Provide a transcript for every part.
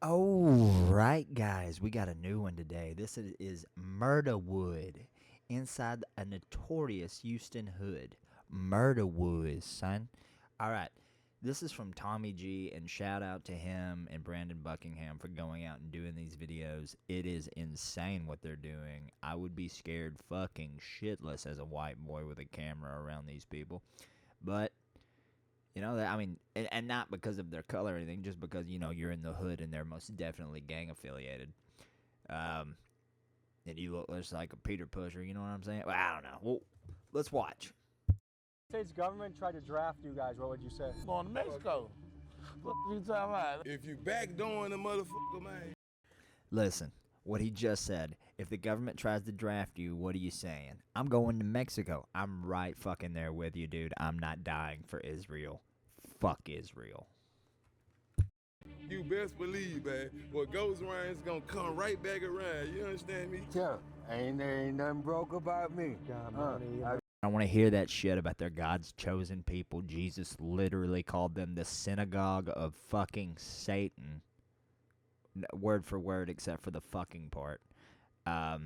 All right, guys, we got a new one today. This is Murdawood inside a notorious Houston hood. Murdawood, son. All right, this is from Tommy G, and shout out to him and Brandon Buckingham for going out and doing these videos. It is insane what they're doing. I would be scared fucking shitless as a white boy with a camera around these people. But I mean, and not because of their color or anything, just because, you're in the hood and they're most definitely gang affiliated. Um, and you look just like a Peter Pusher, you know what I'm saying? Well, I don't know. Well, let's watch. States government tried to draft you guys, what would you say? Going to Mexico. What you talking about? If you backdooring the motherfucker, man. Listen, what he just said. If the government tries to draft you, what are you saying? I'm going to Mexico. I'm right fucking there with you, dude. I'm not dying for Israel. Fuck Israel. You best believe, man, what goes around is gonna come right back around. You understand me? Yeah, ain't nothing broke about me. I want to hear that shit about their God's chosen people. Jesus literally called them the synagogue of fucking Satan. Word for word, except for the fucking part. I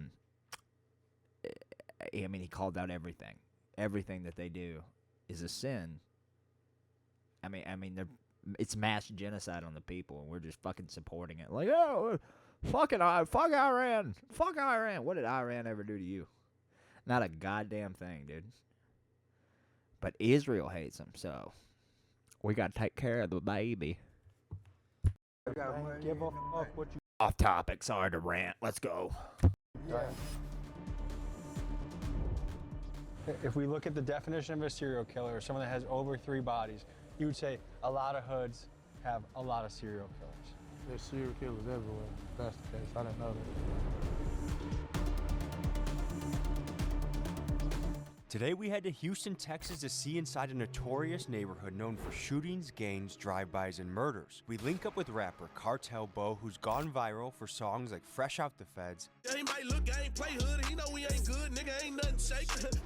mean, he called out everything. Everything that they do is a sin. I mean, it's mass genocide on the people, and we're just fucking supporting it. Like, oh, fuck Iran. Fuck Iran. What did Iran ever do to you? Not a goddamn thing, dude. But Israel hates them, so we gotta take care of the baby. Give a fuck what you... Off topic, sorry to rant. Let's go. Yeah. If we look at the definition of a serial killer, someone that has over 3 bodies, you would say a lot of hoods have a lot of serial killers. There's serial killers everywhere. That's the case. I didn't know that. Today we head to Houston, Texas to see inside a notorious neighborhood known for shootings, gangs, drive-bys, and murders. We link up with rapper Cartel Bo, who's gone viral for songs like Fresh Out the Feds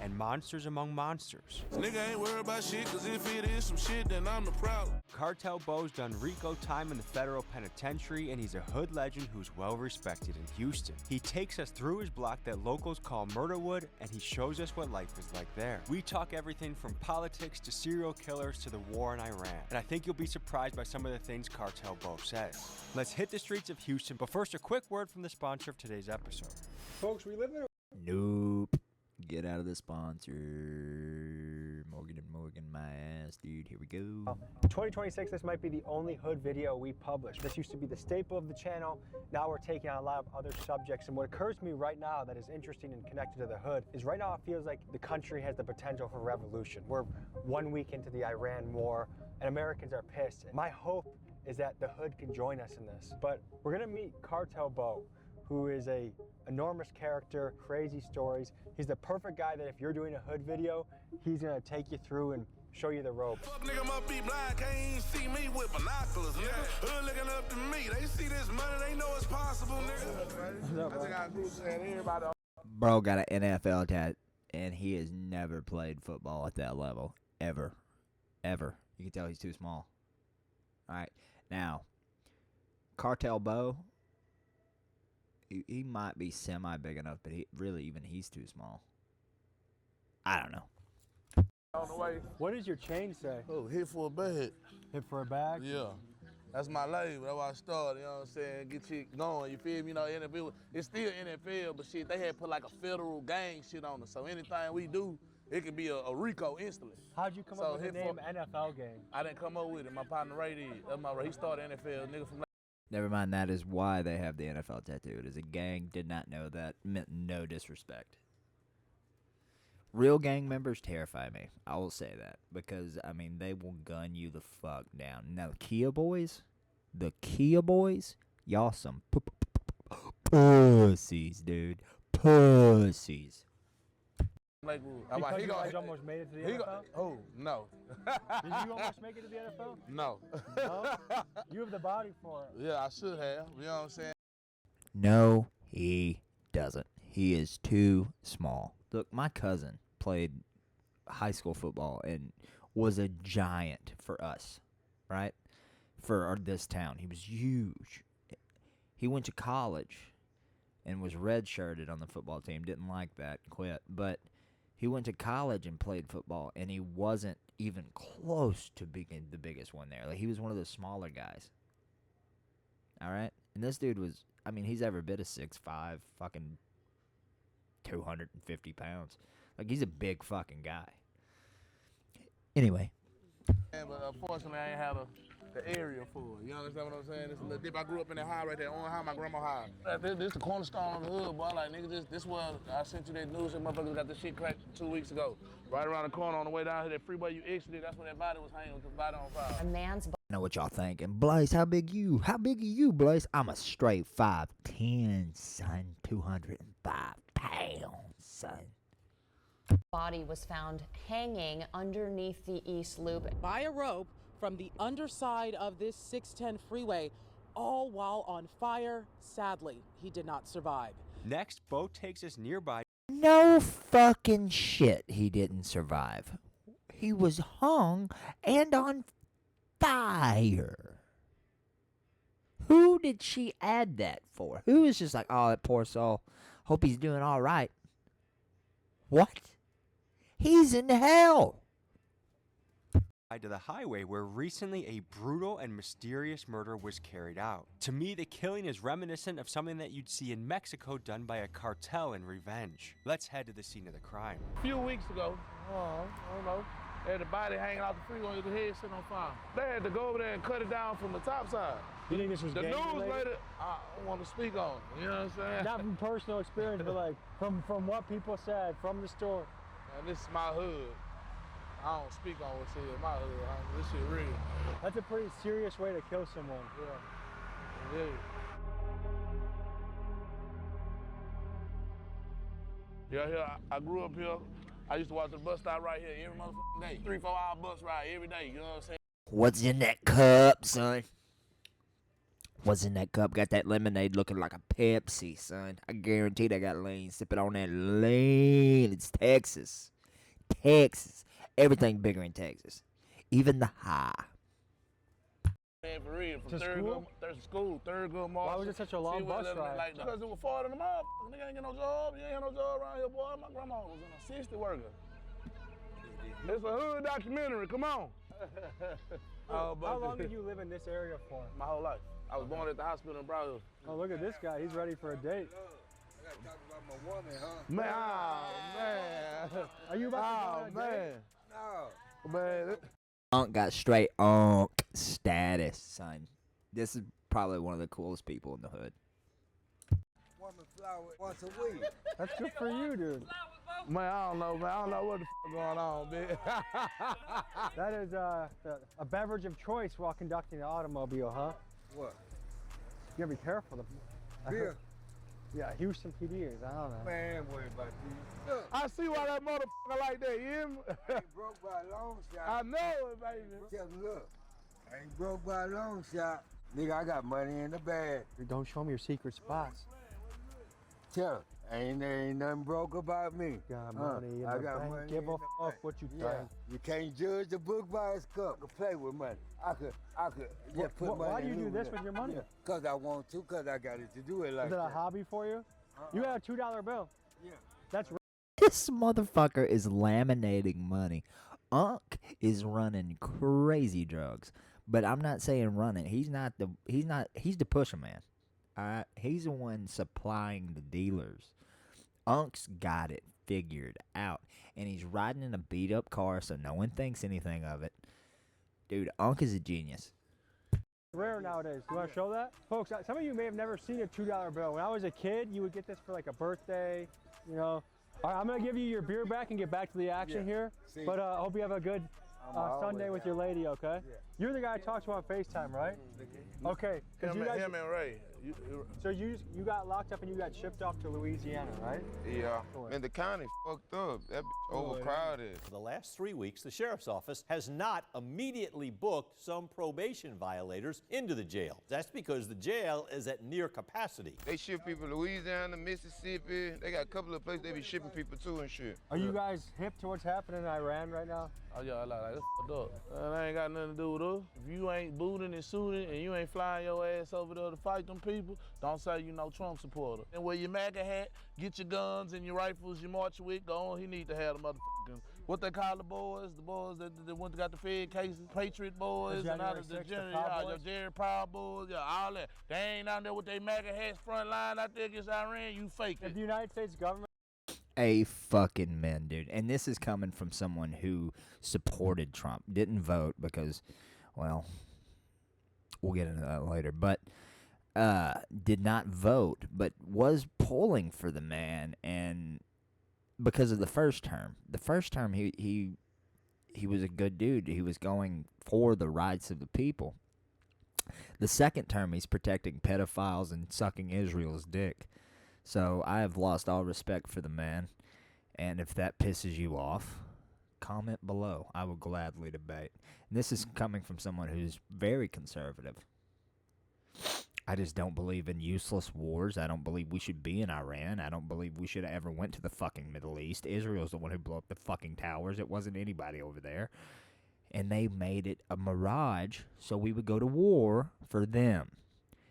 and Monsters Among Monsters. Nigga ain't worried about shit, cause if it is some shit, then I'm the problem. Cartel Bo's done Rico time in the federal penitentiary, and he's a hood legend who's well respected in Houston. He takes us through his block that locals call Murdawood, and he shows us what life is like there. We talk everything from politics to serial killers to the war in Iran, and I think you'll be surprised by some of the things Cartel Bo says. Let's hit the streets of Houston, but first a quick word from the sponsor of today's episode. Folks, we live in a... Nope. Get out of the sponsor. Morgan & Morgan, my ass, dude. Here we go. 2026, this might be the only hood video we publish. This used to be the staple of the channel. Now we're taking on a lot of other subjects. And what occurs to me right now that is interesting and connected to the hood is right now it feels like the country has the potential for revolution. We're 1 week into the Iran war and Americans are pissed. And my hope is that the hood can join us in this. But we're gonna meet Cartel Bo, who is a enormous character, crazy stories. He's the perfect guy that if you're doing a hood video, he's gonna take you through and show you the ropes. Fuck nigga must be blind, can't even see me with binoculars, nigga. Hood looking up to me, they see this money, they know it's possible, nigga. I got groups and everybody. Bro got an NFL tat, and he has never played football at that level. Ever. Ever. You can tell he's too small. Alright, now, Cartel Bo, he might be semi-big enough, but he's too small. I don't know. On the way. What does your chain say? Oh, hit for a bag. Hit for a bag? Yeah. That's my label. That's why I started, you know what I'm saying? Get you going, you feel me? You know, NFL, it's still NFL, but shit, they had put like a federal gang shit on it. So anything we do, it could be a RICO instantly. How'd you come up with the name NFL Gang? I didn't come up with it. My partner Ray did. He started NFL, nigga from... Never mind, that is why they have the NFL tattoo. It is a gang. Did not know that. Meant no disrespect. Real gang members terrify me. I will say that. Because, I mean, they will gun you the fuck down. Now, the Kia boys, y'all some pussies, dude. Pussies. Lakewood. Because you guys almost made it to the NFL? Oh, no. Did you almost make it to the NFL? No. No? You have the body for it. Yeah, I should have. You know what I'm saying? No, he doesn't. He is too small. Look, my cousin played high school football and was a giant for us, right? For this town. He was huge. He went to college and was redshirted on the football team. Didn't like that, quit. But he went to college and played football, and he wasn't even close to being the biggest one there. Like, he was one of the smaller guys. All right? And this dude was, I mean, he's every bit of 6'5", fucking 250 pounds. Like, he's a big fucking guy. Anyway. Yeah, but unfortunately, I ain't have the area for it. You understand what I'm saying? It's a little dip. I grew up in that high right there, on high, my grandma high. This the cornerstone of the hood, boy. Like, nigga, this where I sent you that news and motherfuckers got this shit cracked 2 weeks ago. Right around the corner on the way down here, that freeway you exited, that's where that body was hanging with the body on fire. A man's I know what y'all thinking. Blaze, how big you? How big are you, Blaze? I'm a straight 5'10", son. 205 pounds, son. body was found hanging underneath the East Loop. By a rope from the underside of this 610 freeway, all while on fire. Sadly, he did not survive. Next, Bo takes us nearby. No fucking shit he didn't survive. He was hung and on fire. Who did she add that for? Who is just like, oh, that poor soul. Hope he's doing all right. What? He's in hell. To the highway where recently a brutal and mysterious murder was carried out. To me, the killing is reminiscent of something that you'd see in Mexico done by a cartel in revenge. Let's head to the scene of the crime. A few weeks ago, I don't know, they had the body hanging out the freeway with the head sitting on fire. They had to go over there and cut it down from the top side. You think this was The gang news related? later, I don't want to speak on it, you know what I'm saying? Not from personal experience, but like from what people said from the store. And this is my hood. I don't speak on what's here in my hood. This shit real. That's a pretty serious way to kill someone. Yeah. It is. Yeah, here, I grew up here. I used to watch the bus stop right here every motherfucking day. 3-4 hour bus ride every day, you know what I'm saying? What's in that cup, son? What's in that cup? Got that lemonade looking like a Pepsi, son. I guarantee they got lean. Sip it on that lean. It's Texas. Texas. Everything bigger in Texas. Even the high. Man, for real, from To school? third good March. Why was it such a long bus ride? Like, because it was far than the motherfucker. Nigga ain't get no job. You ain't had no job around here, boy. My grandma was an assistant worker. It's a hood documentary. Come on. How long did you live in this area for? My whole life. I was born at the hospital in Broward. Oh, look at this guy. He's ready for a date. I gotta talk about my woman, huh? Man, oh, man. Are you about to go on a date? No. Man. Unk got straight unk status, son. This is probably one of the coolest people in the hood. Woman flower once a week. That's good for you, dude. Man, I don't know, man. I don't know what the fuck going on, man. That is a beverage of choice while conducting the automobile, huh? What? You gotta be careful. Beer? Yeah, Houston PD is. I don't know. Man, worry about these. Look, I see why that motherfucker like that, you hear me? I ain't broke by a long shot. I know it, baby. Tell me, look, I ain't broke by a long shot. Nigga, I got money in the bag. Don't show me your secret spots. Tell her, ain't nothing broke about me. Got money in I the got bank. money Give in a the fuck bank. what you Yeah, think. you can't judge the book by its cup. I could play with money. I could just put money Why do you in do it. this with your money? Cause I want to, cause I got it to do it like Is it a that. hobby for you? You got a $2 bill. Yeah. That's This motherfucker is laminating money. Unk is running crazy drugs. But I'm not saying running. He's the pusher man. Alright? He's the one supplying the dealers. Unk's got it figured out. And he's riding in a beat up car so no one thinks anything of it. Dude, Unk is a genius. rare nowadays. You want to show that? Folks, some of you may have never seen a $2 bill. When I was a kid, you would get this for like a birthday, you know. All right, I'm going to give you your beer back and get back to the action here. See? But I hope you have a good Sunday with your lady, okay? Yeah. You're the guy I talked to on FaceTime, right? Okay. 'cause you guys, Him and Ray. so you got locked up and you got shipped off to Louisiana, right? Yeah, and the county fucked up. That bitch overcrowded. For the last 3 weeks, the sheriff's office has not immediately booked some probation violators into the jail. That's because the jail is at near capacity. They ship people to Louisiana, Mississippi. They got a couple of places they be shipping people to and shit. Are you guys hip to what's happening in Iran right now? Oh yeah, like that's fucked up. That ain't got nothing to do with us. If you ain't booting and suiting and you ain't flying your ass over there to fight them people, people, don't say you no Trump supporter. And wear your MAGA hat, get your guns and your rifles, you march with, go on. He need to have the motherfucking, what they call the boys that went to got the Fed cases, Patriot boys, and all the your Jerry Proud boys, yeah, all that. They ain't out there with their MAGA hats front line out there against Iran, you fake it. If the United States government A fucking men, dude. And this is coming from someone who supported Trump, didn't vote because, well, we'll get into that later, but did not vote, but was polling for the man, and because of the first term. The first term, he was a good dude. He was going for the rights of the people. The second term, he's protecting pedophiles and sucking Israel's dick. So I have lost all respect for the man, and if that pisses you off, comment below. I will gladly debate. And this is coming from someone who's very conservative. I just don't believe in useless wars. I don't believe we should be in Iran. I don't believe we should have ever went to the fucking Middle East. Israel's the one who blew up the fucking towers. It wasn't anybody over there. And they made it a mirage so we would go to war for them.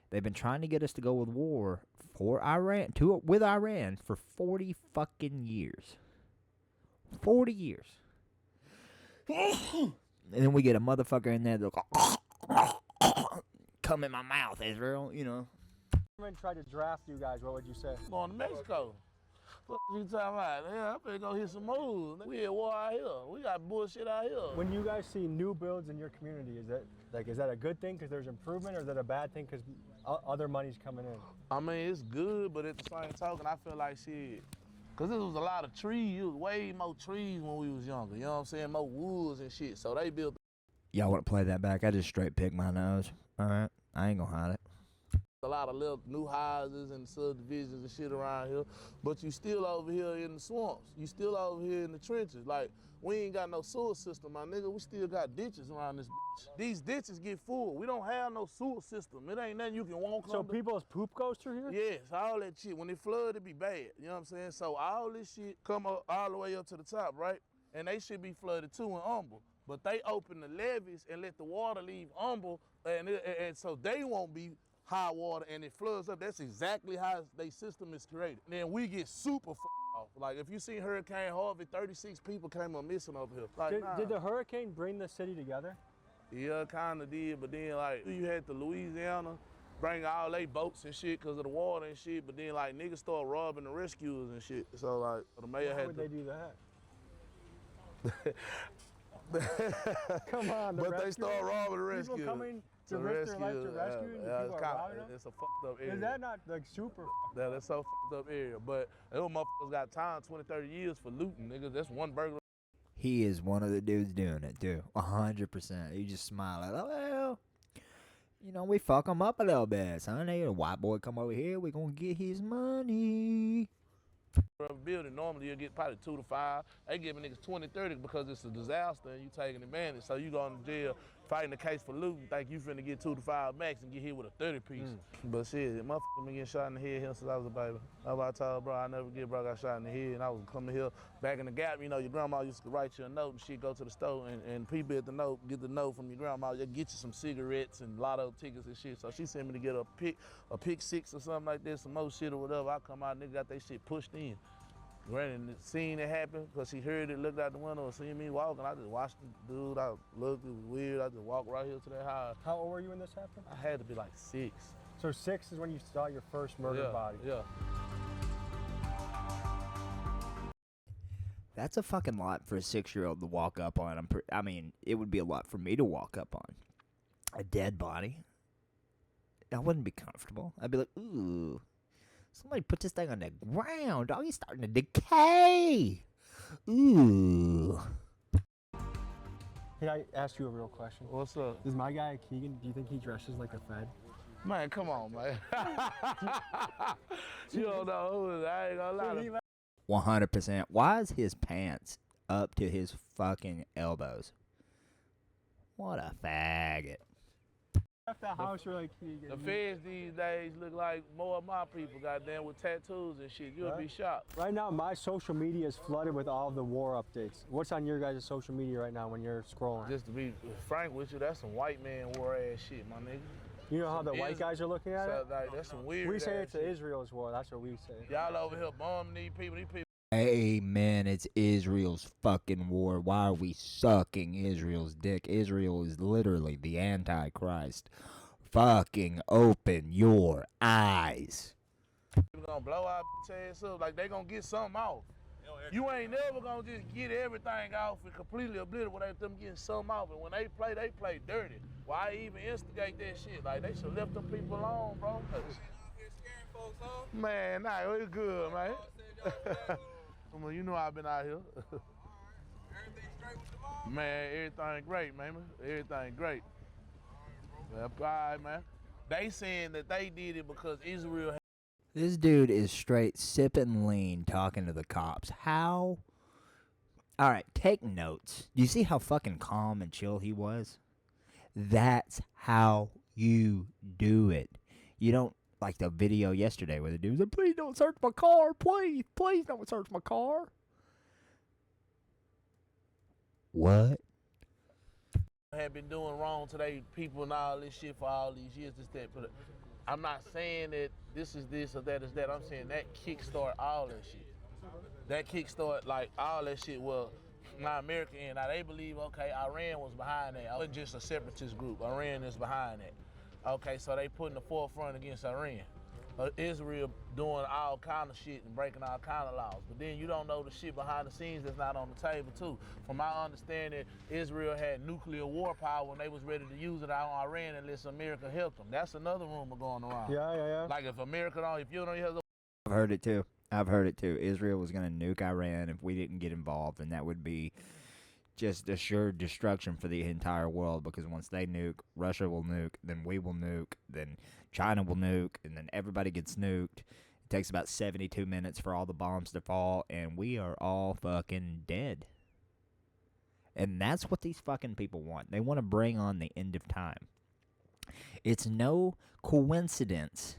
They've been trying to get us to go with war for Iran, with Iran for 40 fucking years. 40 years. And then we get a motherfucker in there that'll go, come in my mouth, Israel, you know. government tried to draft you guys, what would you say? Going to Mexico. What you talking about? Yeah, I'm finna go hit some moves. We at war out here. We got bullshit out here. When you guys see new builds in your community, is that a good thing because there's improvement, or is that a bad thing because other money's coming in? I mean, it's good, but at the same token, I feel like shit. Cause there was a lot of trees. It was way more trees when we was younger. You know what I'm saying? More woods and shit. So they built. Y'all want to play that back? I just straight picked my nose. All right, I ain't gonna hide it. A lot of little new houses and subdivisions and shit around here, but you still over here in the swamps. You still over here in the trenches. Like, we ain't got no sewer system, my nigga. We still got ditches around this bitch. These ditches get full. We don't have no sewer system. It ain't nothing you can walk So under. people's poop goes through here? Yes, all that shit. When it flood, it be bad. You know what I'm saying? So all this shit come up all the way up to the top, right? And they should be flooded too in Humble. But they open the levees and let the water leave Humble, and so they won't be high water and it floods up. That's exactly how their system is created. And then we get super off. Like, if you see Hurricane Harvey, 36 people came up missing over here. Like, Did the hurricane bring the city together? Yeah, kind of did, but then, like, you had to Louisiana bring all they boats and shit because of the water and shit, but then, like, niggas started robbing the rescuers and shit. So, like, the mayor Why had would to... they do that? Come on, but they start robbing the rescuers. People coming to risk their life to rescue you, and people are robbing them? It's a fucked up area. Is that not, like, super Yeah, that's so fucked up area. But those motherfuckers got time 20, 30 years for looting, nigga. That's one burglar. He is one of the dudes doing it, too. 100%. You just smile like, oh, well, you know, we fuck him up a little bit, son. Hey, a white boy come over here, we gonna get his money. Building, normally you'll get probably 2 to 5. They giving niggas 20, 30 because it's a disaster and you taking advantage. So you going to jail fighting the case for looting, think you finna get 2 to 5 max and get hit with a 30 piece. But shit, motherfucker been getting shot in the head here since I was a baby. That's why I told bro, I never get bro got shot in the head, and I was coming here back in the Gap. You know, your grandma used to write you a note and shit, go to the store and people at the note, get the note from your grandma, they get you some cigarettes and lotto tickets and shit. So she sent me to get a pick 6 or something like this, some more shit or whatever. I come out, nigga got that shit pushed in. Granted, seen it happen because she heard it, looked out the window, and seen me walking. I just watched the dude. I looked, it was weird. I just walked right here to that house. How old were you when this happened? I had to be like 6. So 6 is when you saw your first murdered body? Yeah. That's a fucking lot for a 6-year-old to walk up on. I mean, it would be a lot for me to walk up on. A dead body. I wouldn't be comfortable. I'd be like, ooh. Somebody put this thing on the ground, dog. He's starting to decay. Ooh. Can I ask you a real question? What's up? Is my guy Keegan, do you think he dresses like a Fed? Man, come on, man. You don't know who it is. I ain't gonna lie. 100%. Why is his pants up to his fucking elbows? What a faggot. Left the house, you're like Keegan. The feds these days look like more of my people, goddamn, with tattoos and shit. You'll be shocked. Right now, my social media is flooded with all the war updates. What's on your guys' social media right now when you're scrolling? Just to be frank with you, that's some white man war ass shit, my nigga. You know how the white guys are looking at it? Like, that's some weird We say ass it's shit. Israel's war. That's what we say. Y'all over here bombing these people. These people. Amen. It's Israel's fucking war. Why are we sucking Israel's dick? Israel is literally the Antichrist. Fucking open your eyes. People gonna blow our ass up. Like, they gonna get something off. You ain't never gonna just get everything off and completely obliterate them getting something off. And when they play dirty. Why even instigate that shit? Like, they should left them people alone, bro. Man, nah, it's good, man. Well, you know I've been out here. Everything straight with the mob? Man, everything great, man. Everything great. Well, all right, man. They saying that they did it because Israel had. This dude is straight sipping lean talking to the cops. How? All right, take notes. Do you see how fucking calm and chill he was? That's how you do it. You don't like the video yesterday where the dude said, please don't search my car. Please don't search my car. What? Have been doing wrong to they people and all this shit for all these years, this, that, but I'm not saying that this is this or that is that. I'm saying that kickstart all that shit. That kickstart like all that shit. Well, now America and now they believe, okay, Iran was behind that. It wasn't just a separatist group. Iran is behind that. Okay, so they put in the forefront against Iran. Israel doing all kind of shit and breaking all kind of laws. But then you don't know the shit behind the scenes that's not on the table too. From my understanding, Israel had nuclear war power when they was ready to use it on Iran unless America helped them. That's another rumor going around. Yeah. Like if America don't, if you don't have I've heard it too. Israel was going to nuke Iran if we didn't get involved, and that would be just assured destruction for the entire world, because once they nuke, Russia will nuke, then we will nuke, then China will nuke, and then everybody gets nuked. It takes about 72 minutes for all the bombs to fall, and we are all fucking dead. And that's what these fucking people want. They want to bring on the end of time. It's no coincidence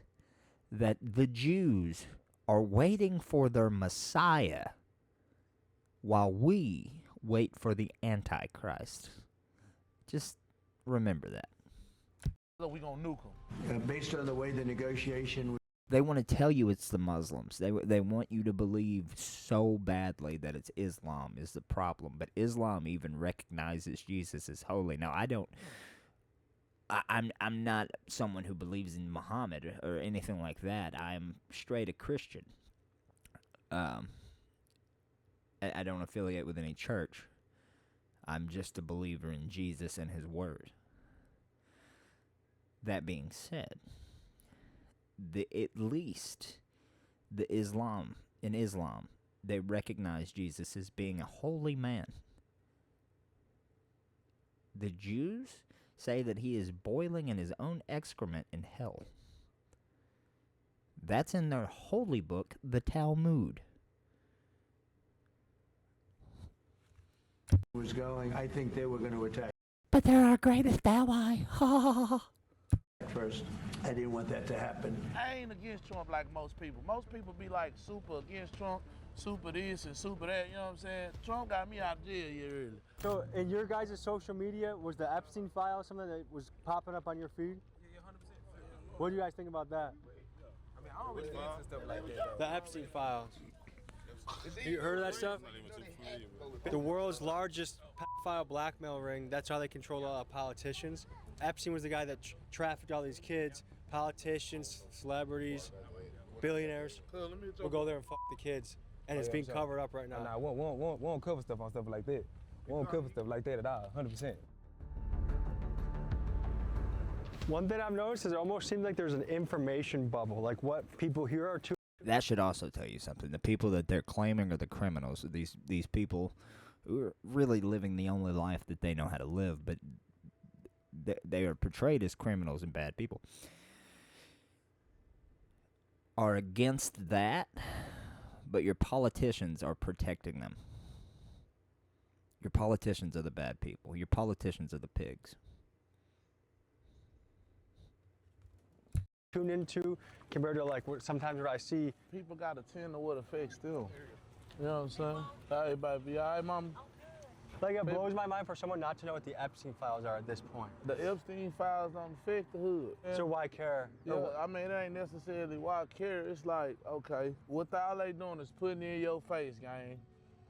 that the Jews are waiting for their Messiah while we wait for the Antichrist. Just remember that. we gonna nuke them. Based on the way the negotiation. They want to tell you it's the Muslims. They want you to believe so badly that it's Islam is the problem. But Islam even recognizes Jesus as holy. Now, I'm not someone who believes in Muhammad or anything like that. I'm straight a Christian. I don't affiliate with any church. I'm just a believer in Jesus and his word. That being said, at least in Islam, they recognize Jesus as being a holy man. The Jews say that he is boiling in his own excrement in hell. That's in their holy book, the Talmud. Was going, I think they were going to attack. But they're our greatest ally. First, I didn't want that to happen. I ain't against Trump like most people. Most people be like super against Trump, super this and super that, you know what I'm saying? Trump got me out of jail here early. So in your guys' social media, was the Epstein file something that was popping up on your feed? Yeah, 100%. What do you guys think about that? I mean, I don't really get into stuff like that. The Epstein files. You heard of that stuff? The world's largest pedophile blackmail ring. That's how they control politicians. Epstein was the guy that trafficked all these kids, politicians, celebrities, billionaires. Will go there and fuck the kids, and it's being covered up right now. Nah, we won't cover stuff on stuff like that. We won't cover stuff like that at all, 100%. One thing I've noticed is it almost seems like there's an information bubble. Like what people here are too. That should also tell you something. The people that they're claiming are the criminals. These people who are really living the only life that they know how to live, but they are portrayed as criminals and bad people, are against that, but your politicians are protecting them. Your politicians are the bad people. Your politicians are the pigs. Tune into compared to like what sometimes what I see. People got to tend to what affects them. You know what I'm saying? Everybody be all right, mama. Like, it blows my mind for someone not to know what the Epstein files are at this point. The Epstein files don't affect the hood. So why care? Yeah, I mean, it ain't necessarily why I care. It's like, okay, what all they doing is putting in your face, gang.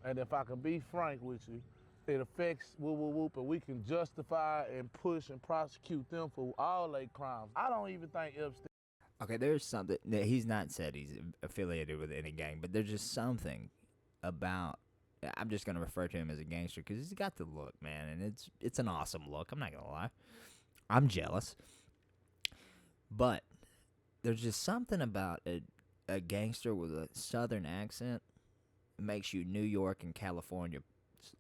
And if I can be frank with you, it affects whoop, whoop, whoop, and we can justify and push and prosecute them for all their crimes. I don't even think Epstein. Okay, there's something that he's not said he's affiliated with any gang, but there's just something about. I'm just gonna refer to him as a gangster because he's got the look, man, and it's an awesome look. I'm not gonna lie, I'm jealous, but there's just something about a gangster with a southern accent makes you New York and California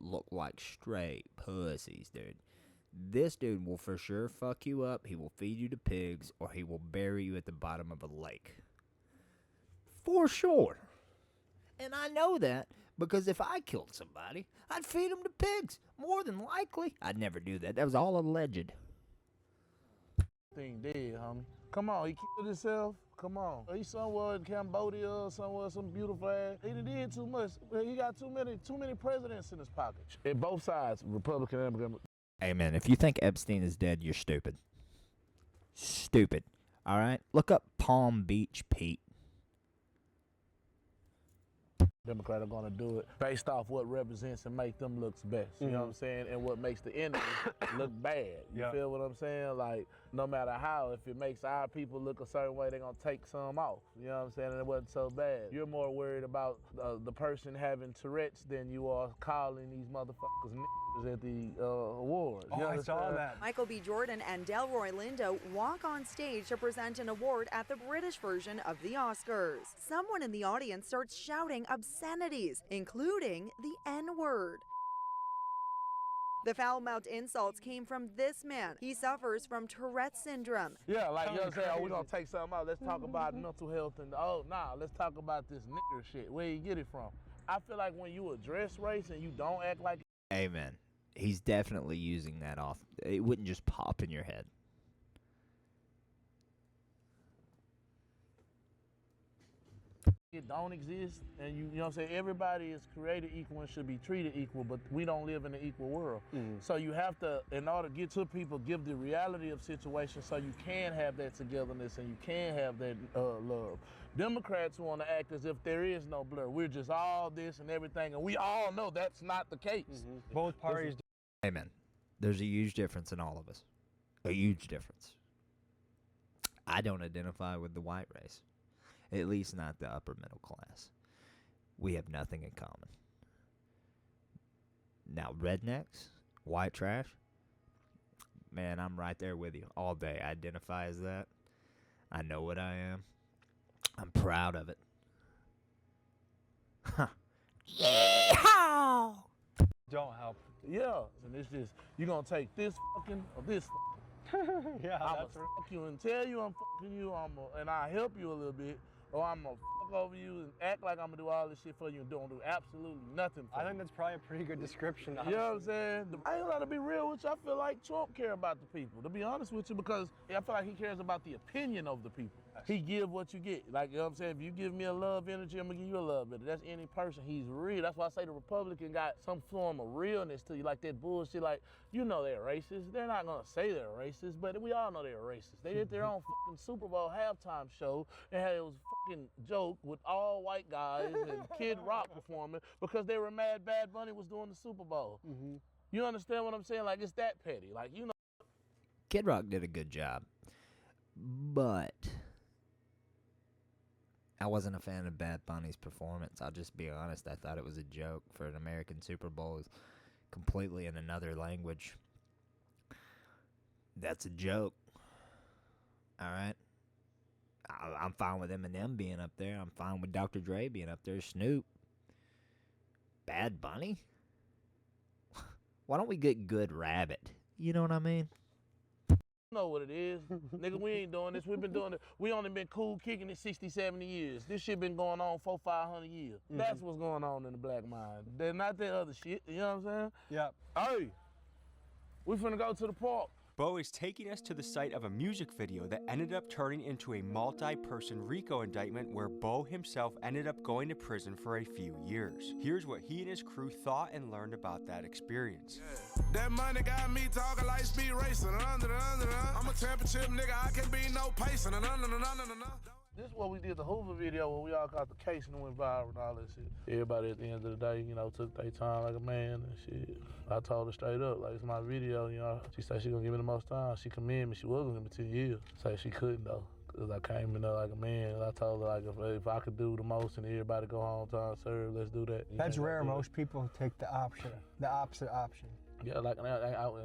look like straight pussies, dude. This dude will for sure fuck you up. He will feed you to pigs, or he will bury you at the bottom of a lake. For sure. And I know that because if I killed somebody, I'd feed them to pigs. More than likely. I'd never do that. That was all alleged. Thing dead, homie. Come on, he killed himself. Come on. He's somewhere in Cambodia or somewhere, some beautiful ass. He did too much. He got too many presidents in his pocket. And both sides, Republican and Democrat. Hey, man, if you think Epstein is dead, you're stupid. Stupid. All right? Look up Palm Beach Pete. Democrats are going to do it based off what represents and make them looks best. You know what I'm saying? And what makes the enemy look bad. You feel what I'm saying? Like, no matter how, if it makes our people look a certain way, they're going to take some off. You know what I'm saying? And it wasn't so bad. You're more worried about the person having Tourette's than you are calling these motherfuckers niggas at the awards. Oh, I saw that. Michael B. Jordan and Delroy Lindo walk on stage to present an award at the British version of the Oscars. Someone in the audience starts shouting obscenities, including the N-word. The foul-mouthed insults came from this man. He suffers from Tourette's syndrome. Yeah, like, you know what I'm saying? Oh, we're going to take something out. Let's talk about mental health. And, let's talk about this nigger shit. Where you get it from? I feel like when you address race and you don't act like... Amen. He's definitely using that off. It wouldn't just pop in your head. It don't exist, and you know what I'm saying? Everybody is created equal and should be treated equal, but we don't live in an equal world. So you have to, in order to get to people, give the reality of situations so you can have that togetherness and you can have that love. Democrats want to act as if there is no blur. We're just all this and everything, and we all know that's not the case. Both parties. Amen. There's a huge difference in all of us. A huge difference. I don't identify with the white race. At least not the upper middle class. We have nothing in common. Now, rednecks, white trash, man, I'm right there with you all day. I identify as that. I know what I am. I'm proud of it. Huh. Yeehaw! Don't help. Yeah, and it's just, you're going to take this fucking or this fucking. Yeah, I'm that's going to fuck you and tell you I'm fucking you, and I'll help you a little bit. Or I'm going to fuck over you and act like I'm going to do all this shit for you and don't do absolutely nothing for you. I think that's probably a pretty good description. You know what I'm saying? I ain't got to be real with you. I feel like Trump care about the people, to be honest with you, because I feel like he cares about the opinion of the people. He give what you get. Like, you know what I'm saying? If you give me a love energy, I'm going to give you a love energy. That's any person. He's real. That's why I say the Republican got some form of realness to you, like that bullshit. Like, you know they're racist. They're not going to say they're racist, but we all know they're racist. They did their own fucking Super Bowl halftime show and had it was fucking joke with all white guys and Kid Rock performing because they were mad Bad Bunny was doing the Super Bowl. You understand what I'm saying? Like, it's that petty. Like, you know. Kid Rock did a good job, but I wasn't a fan of Bad Bunny's performance. I'll just be honest. I thought it was a joke for an American Super Bowl completely in another language. That's a joke. All right? I'm fine with Eminem being up there. I'm fine with Dr. Dre being up there. Snoop. Bad Bunny? Why don't we get Good Rabbit? You know what I mean? You know what it is. Nigga, we ain't doing this. We've been doing it. We only been cool kicking it 60, 70 years. This shit been going on 400, 500 years. That's what's going on in the black mind. They're not that other shit. You know what I'm saying? Yeah. Hey, we finna go to the park. Bo is taking us to the site of a music video that ended up turning into a multi-person RICO indictment where Bo himself ended up going to prison for a few years. Here's what he and his crew thought and learned about that experience. That money got me talking like speed racing. I'm a temper chip nigga, I can't be no pacing. This is what we did the Hoover video when we all got the case and it went viral and all that shit. Everybody at the end of the day, you know, took their time like a man and shit. I told her straight up, like, it's my video, you know. She said she gonna give me the most time. She commended me. She was gonna give me 10 years. Say she couldn't though, cause I came in there like a man. And I told her like, if I could do the most and everybody go home time served, let's do that. That's rare. Most people take the opposite option. Yeah, like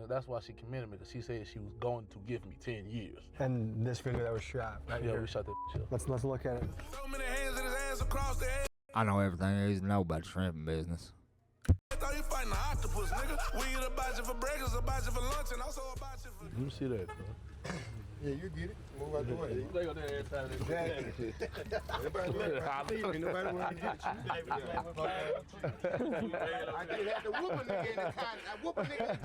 that's why she commended me, because she said she was going to give me 10 years. And this video that was shot, right? Yeah, here. we shot that shit. Let's look at it. So many hands in his ass across the head. I know everything there is to know about the shrimp business. I thought you fighting an octopus, nigga. We eat about you for breakfast, about you for lunch, and also about you for... You see that, bro? Yeah, you get it. Move out the way. They go there every time. Exactly. Nobody want to get you. I just had to whoop a nigga in the con. I whoop a nigga in the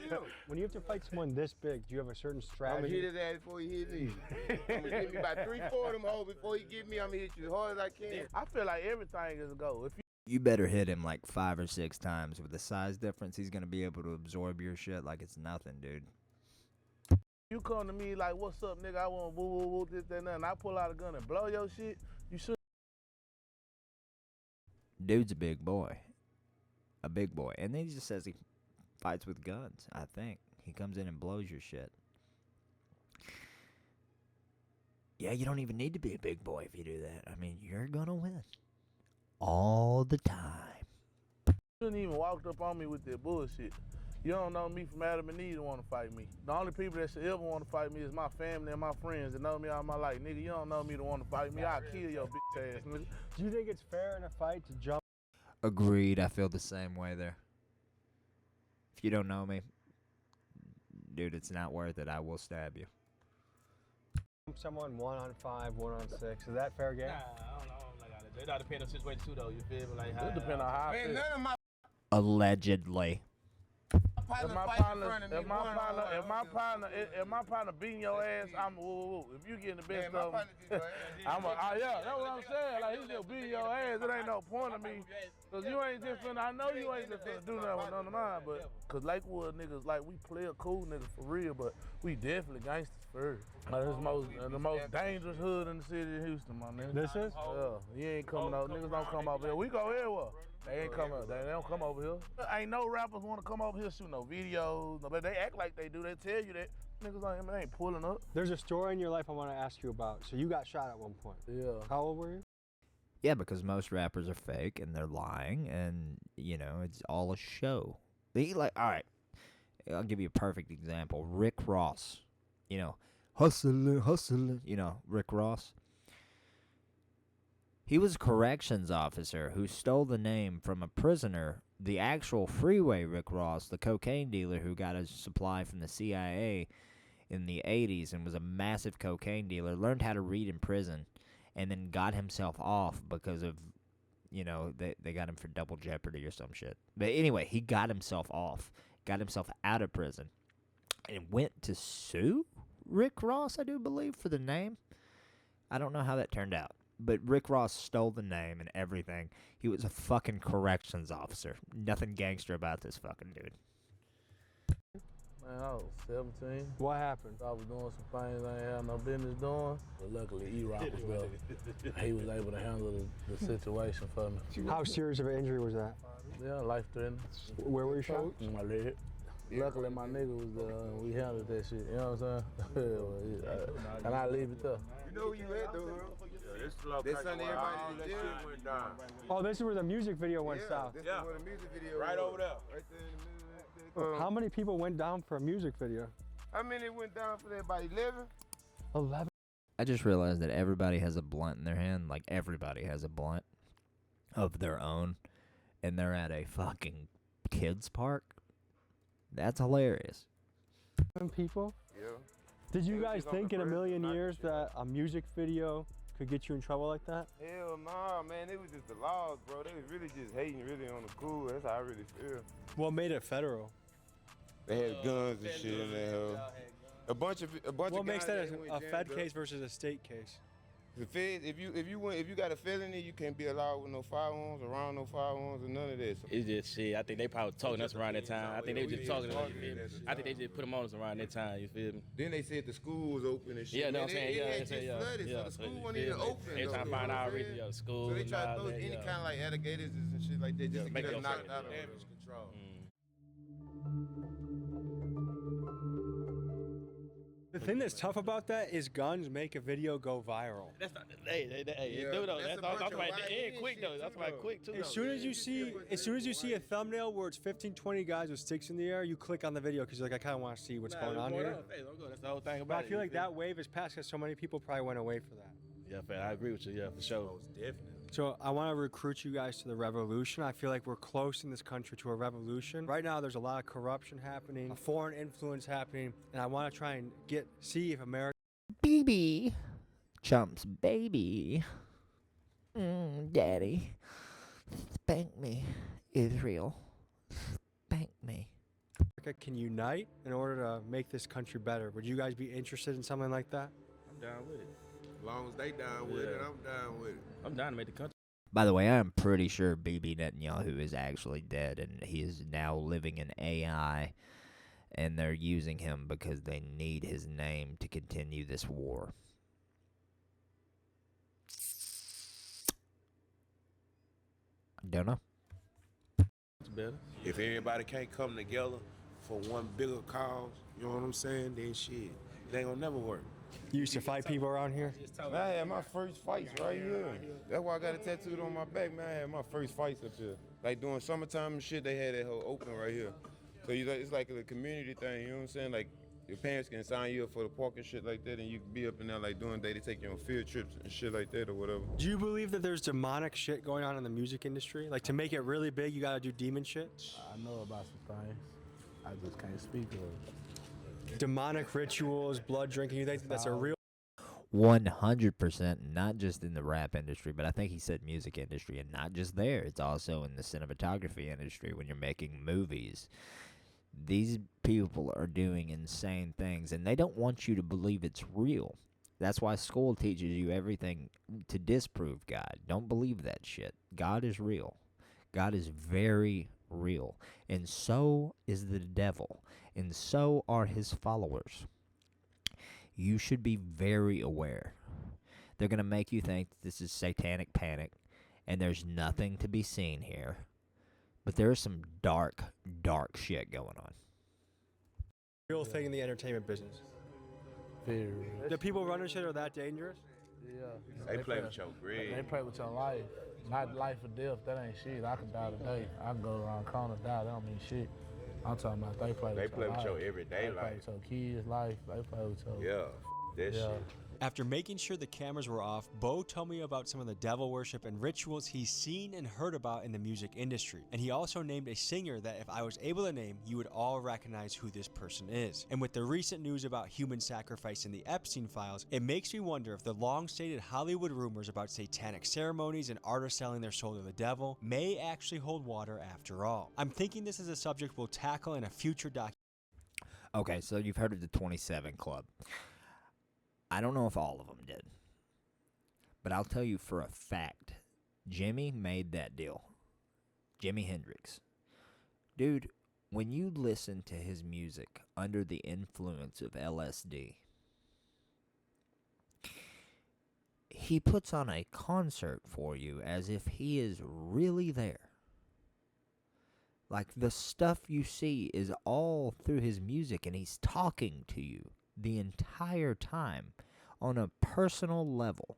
jail. When you have to fight someone this big, do you have a certain strategy? I'm gonna hit his ass before he hit me. I'm gonna hit me about 3-4 of them hoes before he get me. I'm gonna hit you as hard as I can. I feel like everything is a go. If You better hit him like 5 or 6 times. With the size difference, he's gonna be able to absorb your shit like it's nothing, dude. you come to me like, what's up, nigga, I want woo woo woo, this, that, and that, and I pull out a gun and blow your shit, you should. Dude's a big boy. A big boy. And then he just says he fights with guns, I think. He comes in and blows your shit. Yeah, you don't even need to be a big boy if you do that. I mean, you're gonna win. All the time. You shouldn't even walked up on me with that bullshit. You don't know me from Adam and Eve to want to fight me. The only people that should ever want to fight me is my family and my friends that know me all my life. Nigga, you don't know me to want to fight me. I'll kill your bitch ass, nigga. Do you think it's fair in a fight to jump? Agreed. I feel the same way there. If you don't know me, dude, it's not worth it. I will stab you. Someone 1-on-5, 1-on-6. Is that fair game? Nah, I don't know. It all depends on the situation too, though. You feel me? Like, It depends on how I feel. None of my Allegedly. If my partner beating your ass, I'm woo. If you getting the best of him, yeah, that's what I'm saying. Like, he still beating your ass. It ain't no point of me, cause you ain't just finna. I know you ain't just finna do nothing with none of mine, but cause Lakewood niggas, like, we play a cool niggas for real, but we definitely gangsters for real. Like, this the most dangerous hood in the city of Houston, my nigga. This is? Yeah, you ain't coming out. Niggas don't come over here. We go everywhere. They ain't come up. They don't come over here. Ain't no rappers want to come over here shoot no videos. But they act like they do. They tell you that niggas ain't pulling up. There's a story in your life I want to ask you about. So you got shot at one point. Yeah. How old were you? Yeah, because most rappers are fake and they're lying, and you know it's all a show. All right, I'll give you a perfect example. Rick Ross, you know, hustling. You know, Rick Ross. He was a corrections officer who stole the name from a prisoner, the actual Freeway Rick Ross, the cocaine dealer who got his supply from the CIA in the 80s and was a massive cocaine dealer, learned how to read in prison, and then got himself off because of, you know, they got him for double jeopardy or some shit. But anyway, he got himself off, got himself out of prison, and went to sue Rick Ross, I do believe, for the name. I don't know how that turned out. But Rick Ross stole the name and everything. He was a fucking corrections officer. Nothing gangster about this fucking dude. Man, I was 17. What happened? I was doing some things I ain't had no business doing. But luckily, E-Rock was there. He was able to handle the situation for me. How serious of an injury was that? Yeah, life-threatening. Where were you shot? In my leg. Luckily, my nigga was there and we handled that shit. You know what I'm saying? And I leave it there. You know where you at, though, This Sunday, everybody went down. Oh, this is where the music video went south. This is where the music video right was. over there. Right there in the middle. How many people went down for a music video? How many went down for that? About 11? 11. I just realized that everybody has a blunt in their hand. Like, everybody has a blunt of their own. And they're at a fucking kids park. That's hilarious. 7 people? Yeah. Did you guys think in a million years that a music video could get you in trouble like that? Hell nah, man. It was just the laws, bro. They was really just hating really on the cool. That's how I really feel. What made it federal? They had guns and shit in there. A bunch of What makes guys that went a jammed Fed up. case versus a state case? The feds, if you got a felony, you can't be allowed with no firearms, around no firearms, or none of that. It's just shit. I think they probably talking us around that time. I think they were just talking to us, you feel me? I think they just put them on us around that time, you feel me? Then they said the school was open and shit. Yeah, Man, know what I'm saying? It Yeah, had just flooded, so the school wasn't even open. They trying to find out reason, the school. So they and try to all throw that, any yeah. kind of like alligators and shit like that just to make get us us knocked say, out of yeah. damage control. The thing that's tough about that is guns make a video go viral. That's not, hey, Yeah, do though. that's That's a bunch of why YN they quick shit though. That's too, why though. quick too. As soon as you see a thumbnail where it's 15, 20 guys with sticks in the air, you click on the video because you're like, I kind of want to see what's going on here. That's the whole thing But about I it. feel like that wave has passed because so many people probably went away for that. Yeah, fair. I agree with you. Yeah, for sure. Definitely. So I want to recruit you guys to the revolution. I feel like we're close in this country to a revolution. Right now, there's a lot of corruption happening, a foreign influence happening, and I want to try and see if America. BB. Chumps, baby. Daddy. Spank me, Israel. Spank me. Can unite in order to make this country better. Would you guys be interested in something like that? I'm down with it. As long as they down with it, I'm down with it. I'm down to make the country. By the way, I'm pretty sure Bibi Netanyahu is actually dead, and he is now living in AI, and they're using him because they need his name to continue this war. Don't know. It's better. If everybody can't come together for one bigger cause, you know what I'm saying, then shit, it ain't gonna never work. You used to fight people around here? Man, I had my first fights right here. That's why I got it tattooed on my back, man. I had my first fights up here. Like during summertime and shit, they had that whole open right here. So it's like a community thing, you know what I'm saying? Like your parents can sign you up for the park and shit like that, and you can be up in there like during the day, they take you on field trips and shit like that or whatever. Do you believe that there's demonic shit going on in the music industry? Like to make it really big, you gotta do demon shit? I know about some things. I just can't speak of it. Demonic rituals, blood drinking, you think that's a real 100%, not just in the rap industry, but I think he said music industry, and not just there. It's also in the cinematography industry when you're making movies. These people are doing insane things, and they don't want you to believe it's real. That's why school teaches you everything to disprove God. Don't believe that shit. God is real. God is very real, and so is the devil, and so are his followers. You should be very aware. They're going to make you think this is satanic panic, and there's nothing to be seen here. But there is some dark, dark shit going on. real thing in the entertainment business. Very real. The people running shit are that dangerous? Yeah. They play with your bread. They play with your life. Not life or death. That ain't shit. I can die today. I can go around the corner die. That don't mean shit. I'm talking about they play with your life. everyday They play with your kids' life. They play with your... Yeah, that shit. After making sure the cameras were off, Bo told me about some of the devil worship and rituals he's seen and heard about in the music industry. And he also named a singer that if I was able to name, you would all recognize who this person is. And with the recent news about human sacrifice in the Epstein files, it makes me wonder if the long-stated Hollywood rumors about satanic ceremonies and artists selling their soul to the devil may actually hold water after all. I'm thinking this is a subject we'll tackle in a future documentary. Okay, so you've heard of the 27 Club. I don't know if all of them did. But I'll tell you for a fact, Jimi made that deal. Jimi Hendrix. Dude, when you listen to his music under the influence of LSD, he puts on a concert for you as if he is really there. Like, the stuff you see is all through his music, and he's talking to you the entire time on a personal level.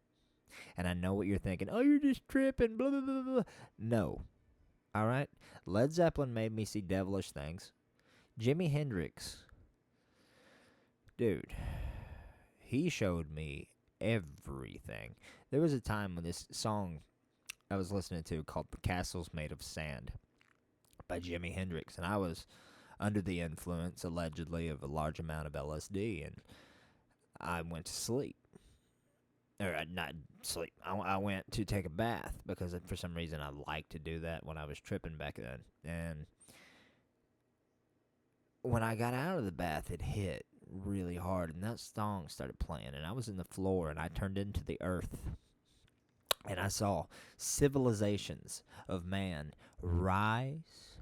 And I know what you're thinking. Oh, you're just tripping, blah, blah, blah, blah. No. All right? Led Zeppelin made me see devilish things. Jimi Hendrix, dude, he showed me everything. There was a time when this song I was listening to called Castles Made of Sand by Jimi Hendrix, and I was under the influence, allegedly, of a large amount of LSD, and I went to sleep. Or not sleep. I went to take a bath, because for some reason I liked to do that when I was tripping back then. And when I got out of the bath, it hit really hard, and that song started playing, and I was in the floor, and I turned into the earth, and I saw civilizations of man rise,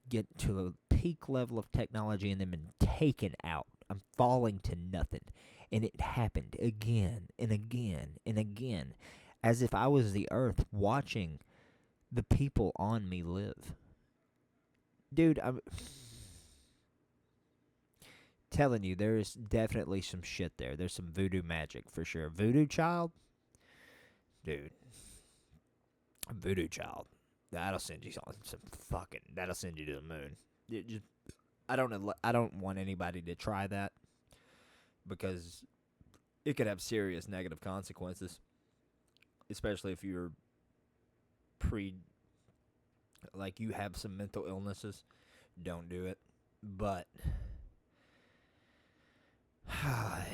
get to a peak level of technology, and then been taken out. I'm falling to nothing, and it happened again and again and again, as if I was the earth watching the people on me live. Dude, I'm telling you, there is definitely some shit there. There's some voodoo magic for sure. Voodoo child? Dude. Voodoo child. That'll send you on some fucking, that'll send you to the moon. I don't want anybody to try that, because it could have serious negative consequences, especially if you're like you have some mental illnesses. Don't do it. But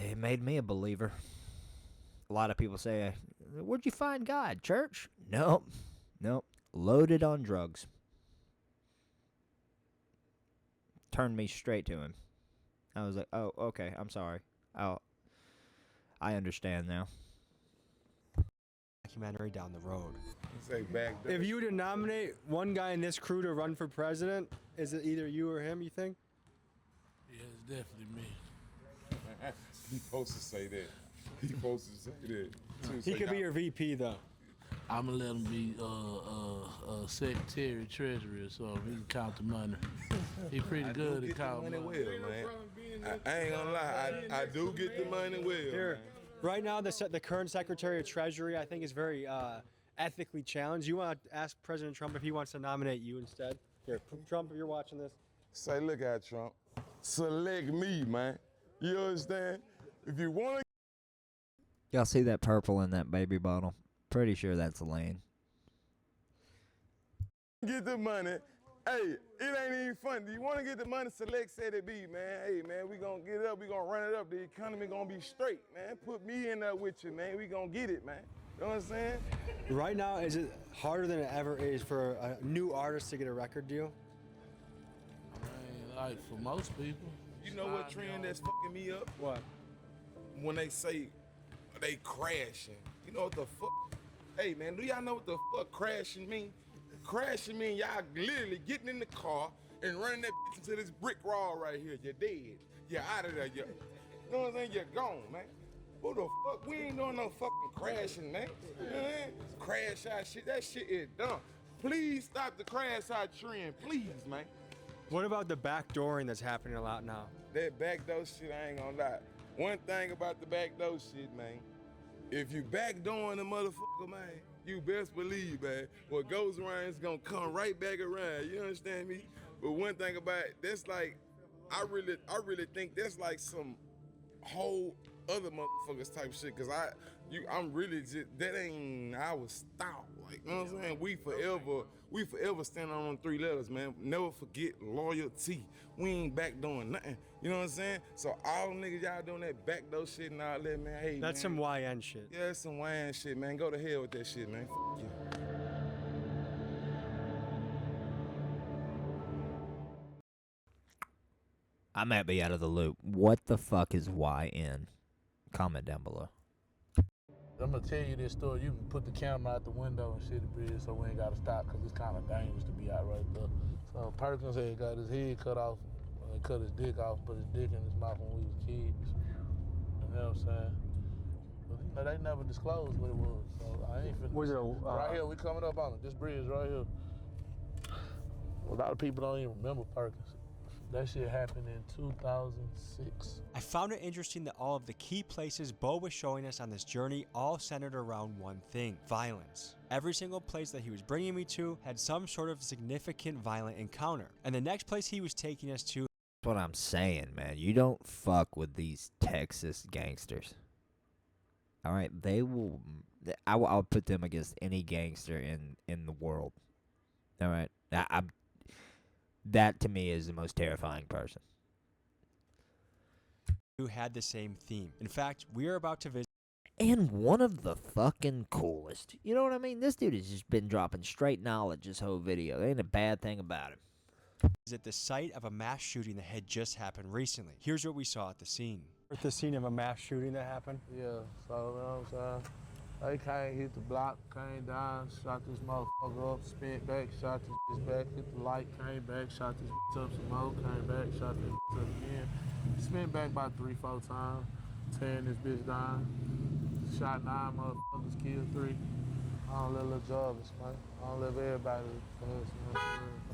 it made me a believer. A lot of people say, where'd you find God? Church? Nope. Loaded on drugs. Turned me straight to him. I was like, oh, okay, I'm sorry. I understand now. Documentary down the road. If you were to nominate one guy in this crew to run for president, is it either you or him, you think? Yeah, it's definitely me. He supposed to say that. He supposed to say that. He could be your VP, though. I'm gonna let him be secretary, treasurer, so he can count the money. He pretty good at counting money. Man. I ain't gonna lie, I do get the money well. Here, right now, the current Secretary of Treasury, I think, is very ethically challenged. You want to ask President Trump if he wants to nominate you instead? Here, Trump, if you're watching this. Say, look at Trump. Select me, man. You understand? If you want to. Y'all see that purple in that baby bottle? Pretty sure that's Elaine. Get the money. Hey, it ain't even fun. Do you want to get the money? Select said it be, man. Hey, man, we gonna get it up. We gonna run it up. The economy gonna be straight, man. Put me in there with you, man. We gonna get it, man. You know what I'm saying? Right now, is it harder than it ever is for a new artist to get a record deal? Like for most people. You know what trend that's fucking me up? What? When they say they crashing. You know what the fuck? Hey, man, do y'all know what the fuck crashing mean? Crashing mean y'all literally getting in the car and running that bitch into this brick wall right here. You're dead. You're out of there. You know what I'm saying? You're gone, man. Who the fuck? We ain't doing no fucking crashing, man. You know what I mean? Crash out shit. That shit is dumb. Please stop the crash out trend. Please, man. What about the backdooring that's happening a lot now? That backdoor shit, I ain't gonna lie. One thing about the backdoor shit, man. If you backdooring a motherfucker, man, you best believe, man, what goes around is gonna come right back around. You understand me? But one thing about it, that's like, I really think that's like some whole other motherfuckers type shit. Cause I'm really just, that ain't our style. Like, you know what I'm saying? We forever stand on them 3 letters, man. Never forget loyalty. We ain't backdooring nothing. You know what I'm saying? So all niggas y'all doing that backdoor shit and all that, man. Hey, that's man, some YN shit. Yeah, that's some YN shit, man. Go to hell with that shit, man. Fuck you. I might be out of the loop. What the fuck is YN? Comment down below. I'm gonna tell you this story. You can put the camera out the window and shit the bridge so we ain't gotta stop because it's kind of dangerous to be out right there. So Perkins had got his head cut off, cut his dick off, put his dick in his mouth when we was kids. You know what I'm saying? But you know, they never disclosed what it was. So I ain't finna. Was it right here, we coming up on it. This bridge right here. A lot of people don't even remember Perkins. That shit happened in 2006. I found it interesting that all of the key places Bo was showing us on this journey all centered around one thing: violence. Every single place that he was bringing me to had some sort of significant violent encounter. And the next place he was taking us to... That's what I'm saying, man. You don't fuck with these Texas gangsters. All right? They will... I'll put them against any gangster in the world. All right? That, to me, is the most terrifying person. Who had the same theme. In fact, we are about to visit... And one of the fucking coolest. You know what I mean? This dude has just been dropping straight knowledge this whole video. There ain't a bad thing about him. is at the site of a mass shooting that had just happened recently. Here's what we saw at the scene. At the scene of a mass shooting that happened? Yeah, so you know what I'm saying? They came, hit the block, came down, shot this motherfucker up, spent back, shot this bitch back, hit the light, came back, shot this bitch up some more, came back, shot this bitch up again. Spent back about 3-4 times, tearing this bitch down. Shot 9 motherfuckers, killed 3. I don't let little jobbers, man. I don't let everybody.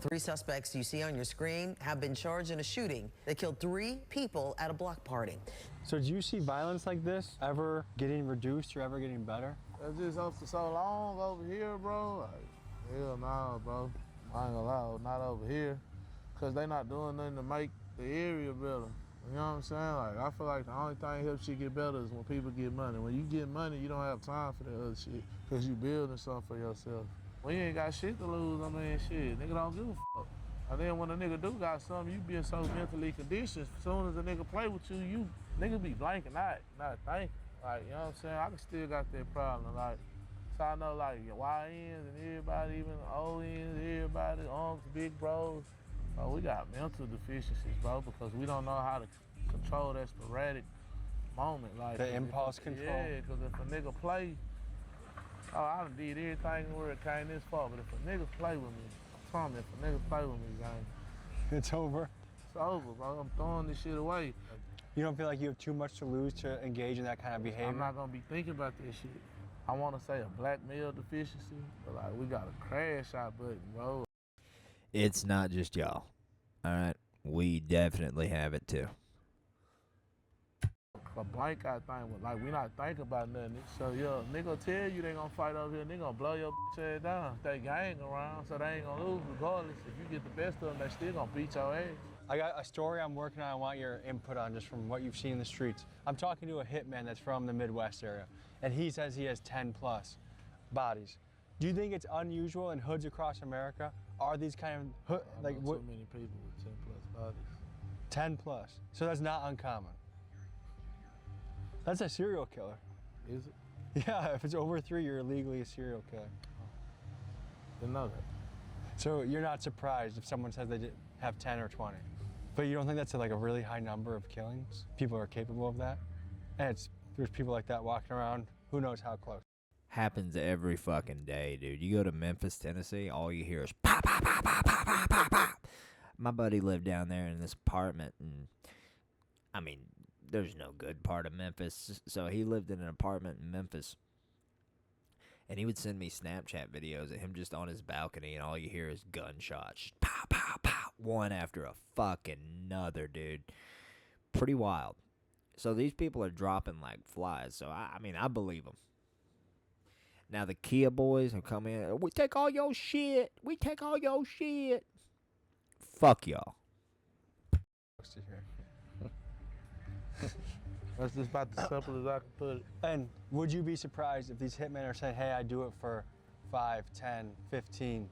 Three suspects you see on your screen have been charged in a shooting that killed 3 people at a block party. So do you see violence like this ever getting reduced or ever getting better? It's just up for so long over here, bro. Like, hell no, bro. I ain't gonna lie, not over here. Cause they not doing nothing to make the area better. You know what I'm saying? Like, I feel like the only thing that helps you get better is when people get money. When you get money, you don't have time for that other shit. Cause you building something for yourself. When you ain't got shit to lose, I mean, shit, nigga don't give a fuck. And then when a nigga do got something, you being so mentally conditioned, as soon as a nigga play with you, nigga be blanking out, not thinking. Like, you know what I'm saying? I can still got that problem. Like, so I know, like, YNs and everybody, even ONs, everybody, big bros, we got mental deficiencies, bro, because we don't know how to control that sporadic moment. Like the impulse control? Yeah, because if a nigga play, I done did everything where it came this far, but if a nigga play with me, I'm telling you, if a nigga play with me, gang, it's over? It's over, bro. I'm throwing this shit away. You don't feel like you have too much to lose to engage in that kind of behavior? I'm not gonna be thinking about this shit. I wanna say a black male deficiency, but like we got a crash out button, bro. It's not just y'all. All right, we definitely have it too. A blank eye thing, like we not thinking about nothing. So yo, nigga tell you they gonna fight over here, they gonna blow your bitch ass down. They gang around, so they ain't gonna lose regardless. If you get the best of them, they still gonna beat your ass. I got a story I'm working on I want your input on just from what you've seen in the streets. I'm talking to a hitman that's from the Midwest area, and he says he has 10 plus bodies. Do you think it's unusual in hoods across America? Are these kind of like what? So many people with 10 plus bodies. 10 plus. So that's not uncommon. That's a serial killer. Is it? Yeah, if it's over 3, you're illegally a serial killer. Didn't know that. So you're not surprised if someone says they have 10 or 20. But you don't think that's like a really high number of killings? People are capable of that? And there's people like that walking around, who knows how close. Happens every fucking day, dude. You go to Memphis, Tennessee, all you hear is pop, pop, pop, pop, pop, pop, pop, pop. My buddy lived down there in this apartment, and I mean, there's no good part of Memphis, so he lived in an apartment in Memphis. And he would send me Snapchat videos of him just on his balcony, and all you hear is gunshots. Pow, pow, pow. One after a fucking another, dude. Pretty wild. So these people are dropping like flies, so I mean, I believe them. Now the Kia boys who come in, we take all your shit. We take all your shit. Fuck y'all. That's just about as simple as I can put it. And would you be surprised if these hitmen are saying, hey, I do it for 5, 10, 15?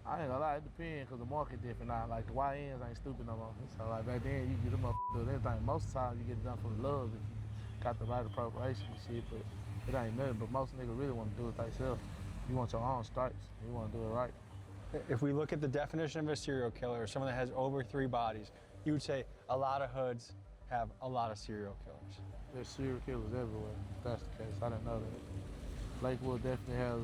I ain't gonna lie, it depends, because the market different now. Like, the YNs ain't stupid no more. So, like, back then, you get them up to anything. Most of the time, you get it done for love if you got the right appropriation and shit, but it ain't nothing. But most niggas really want to do it themselves. You want your own stripes. You want to do it right. If we look at the definition of a serial killer, someone that has over 3 bodies, you would say a lot of hoods have a lot of serial killers. There's serial killers everywhere, if that's the case. I didn't know that. Lakewood definitely has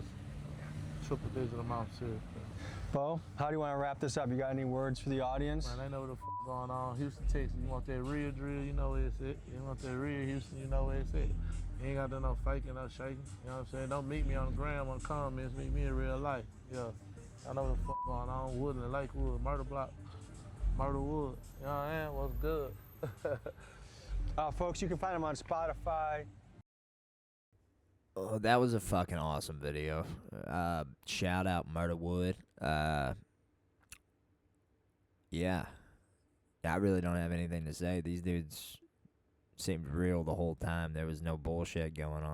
triple-digit amount of serial killers. Bo, how do you want to wrap this up? You got any words for the audience? Man, they know what the f going on. Houston, Texas, you want that real drill, you know where it's at. You want that real Houston, you know where it's at. You ain't got to do no faking, no shaking. You know what I'm saying? Don't meet me on the gram, on the comments. Meet me in real life. Yeah, I know what the f going on. Woodland, Lakewood, Murder Block, Murdawood. You know what I mean? What's good? Folks, you can find them on Spotify. Oh, that was a fucking awesome video. Shout out Murdawood. Yeah. I really don't have anything to say. These dudes seemed real the whole time. There was no bullshit going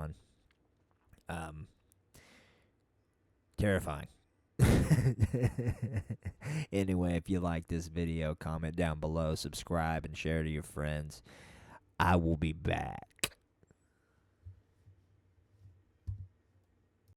on. Terrifying. Anyway, if you like this video, comment down below, subscribe, and share to your friends. I will be back.